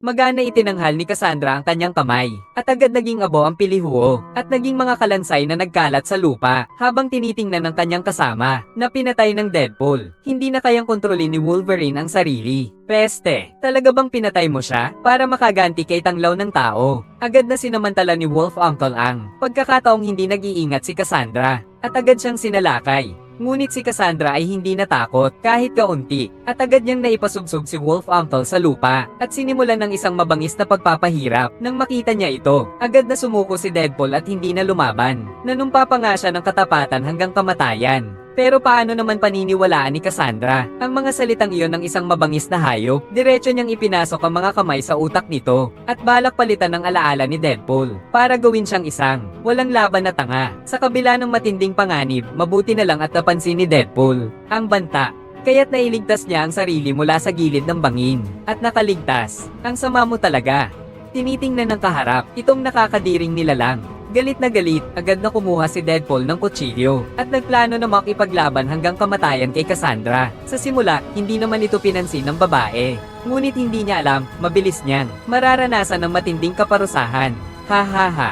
Magana itinanghal ni Cassandra ang kanyang kamay, at agad naging abo ang pilihuo, at naging mga kalansay na nagkalat sa lupa, habang tinitingnan ng kanyang kasama, na pinatay ng Deadpool. Hindi na kayang kontrolin ni Wolverine ang sarili. Peste, talaga bang pinatay mo siya, para makaganti kay tanglaw ng tao? Agad na sinamantala ni Wolf Uncle ang pagkakataong hindi nag-iingat si Cassandra, at agad siyang sinalakay. Ngunit si Cassandra ay hindi natakot kahit kaunti, at agad niyang naipasubsob si Wolf Uncle sa lupa, at sinimulan ng isang mabangis na pagpapahirap. Nang makita niya ito, agad na sumuko si Deadpool at hindi na lumaban. Nanumpa pa nga siya ng katapatan hanggang kamatayan. Pero paano naman paniniwalaan ni Cassandra ang mga salitang iyon ng isang mabangis na hayop? Diretso niyang ipinasok ang mga kamay sa utak nito, at balak palitan ng alaala ni Deadpool para gawin siyang isang walang laban na tanga. Sa kabila ng matinding panganib, mabuti na lang at napansin ni Deadpool ang banta. Kaya't nailigtas niya ang sarili mula sa gilid ng bangin, at nakaligtas. Ang sama mo talaga. Tinitingnan ng kaharap, itong nakakadiring nilalang. Galit na galit, agad na kumuha si Deadpool ng kutsilyo, at nagplano na makipaglaban hanggang kamatayan kay Cassandra. Sa simula, hindi naman ito pinansin ng babae. Ngunit hindi niya alam, mabilis niyang mararanasan ng matinding kaparusahan. Ha ha ha.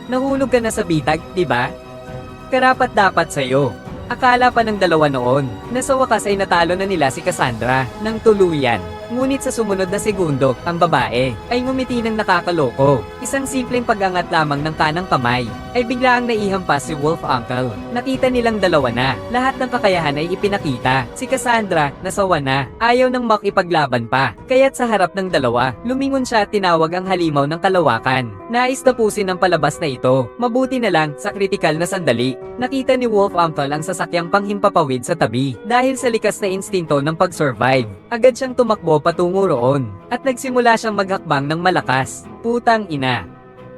Nahulog ka na sa bitag, diba? Karapat dapat sa'yo. Akala pa ng dalawa noon, na sa wakas ay natalo na nila si Cassandra ng tuluyan. Ngunit sa sumunod na segundo, ang babae ay ngumiti ng nakakaloko. Isang simpleng pag-angat lamang ng kanang kamay ay biglaang naihampas si Wolf Uncle. Nakita nilang dalawa na, lahat ng kakayahan ay ipinakita. Si Cassandra, nasawa na, ayaw nang makipaglaban pa. Kaya't sa harap ng dalawa, lumingon siya at tinawag ang halimaw ng kalawakan. Nais tapusin ang palabas na ito. Mabuti na lang, sa kritikal na sandali, nakita ni Wolf Uncle ang sasakyang panghimpapawid sa tabi. Dahil sa likas na instinto ng pag-survive, agad siyang tumakbo patungo roon, at nagsimula siyang maghakbang ng malakas. Putang ina.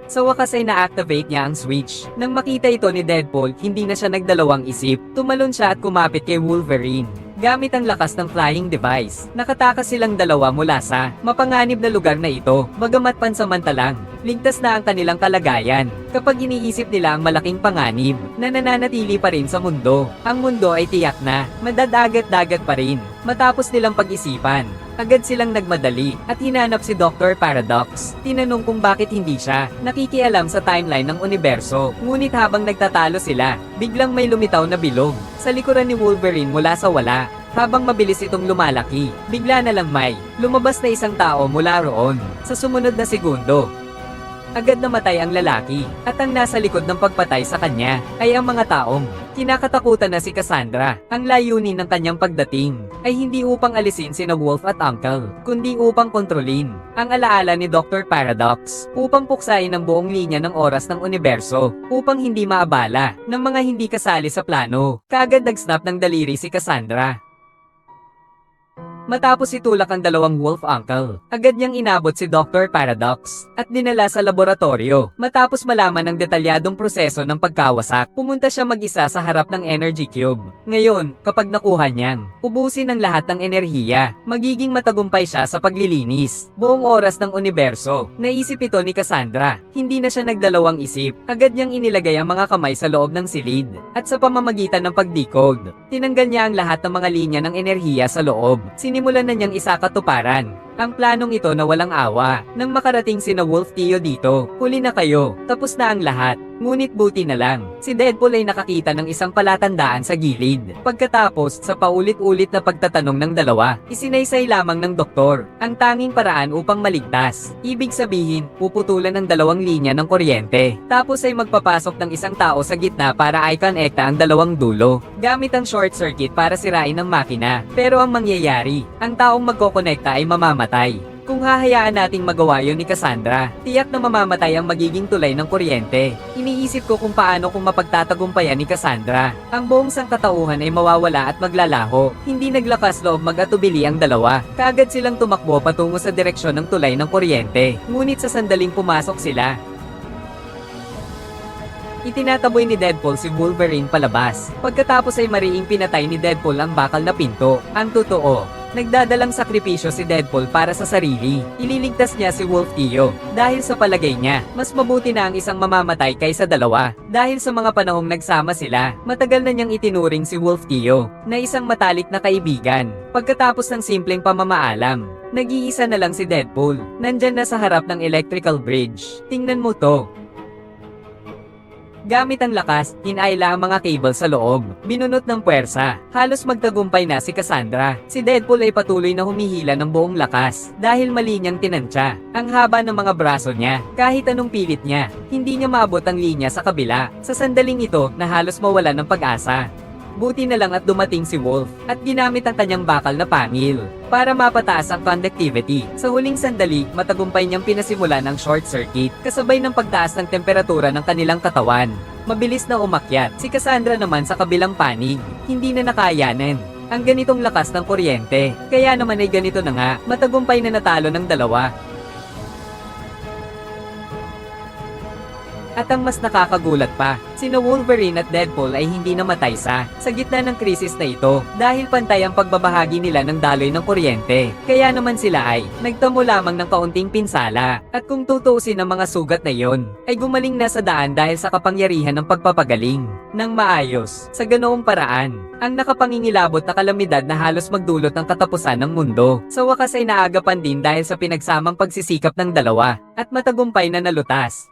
Sa wakas ay na-activate niya ang switch. Nang makita ito ni Deadpool, hindi na siya nagdalawang isip. Tumalon siya at kumapit kay Wolverine. Gamit ang lakas ng flying device, nakatakas silang dalawa mula sa mapanganib na lugar na ito, bagamat pansamantalang ligtas na ang kanilang kalagayan. Kapag iniisip nila ang malaking panganib na nananatili pa rin sa mundo, ang mundo ay tiyak na madadagat-dagat pa rin. Matapos nilang pag-isipan, agad silang nagmadali at hinanap si Dr. Paradox. Tinanong kung bakit hindi siya nakikialam sa timeline ng universo. Ngunit habang nagtatalo sila, biglang may lumitaw na bilog sa likuran ni Wolverine mula sa wala. Habang mabilis itong lumalaki, bigla na lang may lumabas na isang tao mula roon. Sa sumunod na segundo, agad namatay ang lalaki, at ang nasa likod ng pagpatay sa kanya ay ang mga taong kinakatakutan na si Cassandra. Ang layunin ng kanyang pagdating ay hindi upang alisin sina Wolf at Uncle, kundi upang kontrolin ang alaala ni Dr. Paradox, upang puksain ang buong linya ng oras ng universo, upang hindi maabala ng mga hindi kasali sa plano. Kaagad nag-snap ng daliri si Cassandra. Matapos itulak ang dalawang Wolf Uncle, agad niyang inabot si Dr. Paradox at dinala sa laboratorio. Matapos malaman ang detalyadong proseso ng pagkawasak, pumunta siya mag-isa sa harap ng Energy Cube. Ngayon, kapag nakuha niyang ubusin ang lahat ng enerhiya, magiging matagumpay siya sa paglilinis buong oras ng universo. Naisip ito ni Cassandra. Hindi na siya nagdalawang isip. Agad niyang inilagay ang mga kamay sa loob ng silid, at sa pamamagitan ng pag-decode, tinanggal niya ang lahat ng mga linya ng enerhiya sa loob. Sinimulan na niyang isakatuparan ang planong ito na walang awa. Nang makarating sina Wolf Tio dito, huli na kayo, tapos na ang lahat. Ngunit buti na lang, si Deadpool ay nakakita ng isang palatandaan sa gilid. Pagkatapos sa paulit-ulit na pagtatanong ng dalawa, isinaysay lamang ng doktor ang tanging paraan upang maligtas. Ibig sabihin, puputulan ng dalawang linya ng kuryente, tapos ay magpapasok ng isang tao sa gitna para i-connecta ang dalawang dulo, gamit ang short circuit para sirain ang makina. Pero ang mangyayari, ang taong magkokonekta ay mamamatay. Kung hahayaan nating magawa yon ni Cassandra, tiyak na mamamatay ang magiging tulay ng kuryente. Iniisip ko kung paano kung mapagtatagumpayan ni Cassandra. Ang buong sangkatauhan ay mawawala at maglalaho. Hindi naglakas loob mag-atubili ang dalawa. Kaagad silang tumakbo patungo sa direksyon ng tulay ng kuryente. Ngunit sa sandaling pumasok sila, itinataboy ni Deadpool si Wolverine palabas. Pagkatapos ay mariing pinatay ni Deadpool ang bakal na pinto. Ang totoo, Nagdadalang sakripisyo si Deadpool para sa sarili. Ililigtas niya si Wolf Tio. Dahil sa palagay niya, mas mabuti na ang isang mamamatay kaysa dalawa. Dahil sa mga panahong nagsama sila, matagal na niyang itinuring si Wolf Tio na isang matalik na kaibigan. Pagkatapos ng simpleng pamamaalam, nag-iisa na lang si Deadpool. Nandyan na sa harap ng electrical bridge. Tingnan mo to. Gamit ang lakas, hinayla ang mga cable sa loob. Binunot ng puwersa. Halos magtagumpay na si Cassandra. Si Deadpool ay patuloy na humihila ng buong lakas dahil mali niyang tinantya. Ang haba ng mga braso niya, kahit anong pilit niya, hindi niya maabot ang linya sa kabila. Sa sandaling ito na halos mawala ng pag-asa. Buti na lang at dumating si Wolf at ginamit ang kanyang bakal na pangil para mapataas ang conductivity. Sa huling sandali, matagumpay niyang pinasimulan ang short circuit kasabay ng pagtaas ng temperatura ng kanilang katawan. Mabilis na umakyat. Si Cassandra naman sa kabilang panig, hindi na nakayanan ang ganitong lakas ng kuryente. Kaya naman ay ganito na nga, matagumpay na natalo ng dalawa. At ang mas nakakagulat pa, sina Wolverine at Deadpool ay hindi namatay sa gitna ng krisis na ito dahil pantay ang pagbabahagi nila ng daloy ng kuryente. Kaya naman sila ay nagtamo lamang ng kaunting pinsala at kung tutuusin ang mga sugat na yon, ay gumaling na sa daan dahil sa kapangyarihan ng pagpapagaling ng maayos. Sa ganoong paraan, ang nakapangingilabot na kalamidad na halos magdulot ng katapusan ng mundo. Sa wakas ay naagapan din dahil sa pinagsamang pagsisikap ng dalawa at matagumpay na nalutas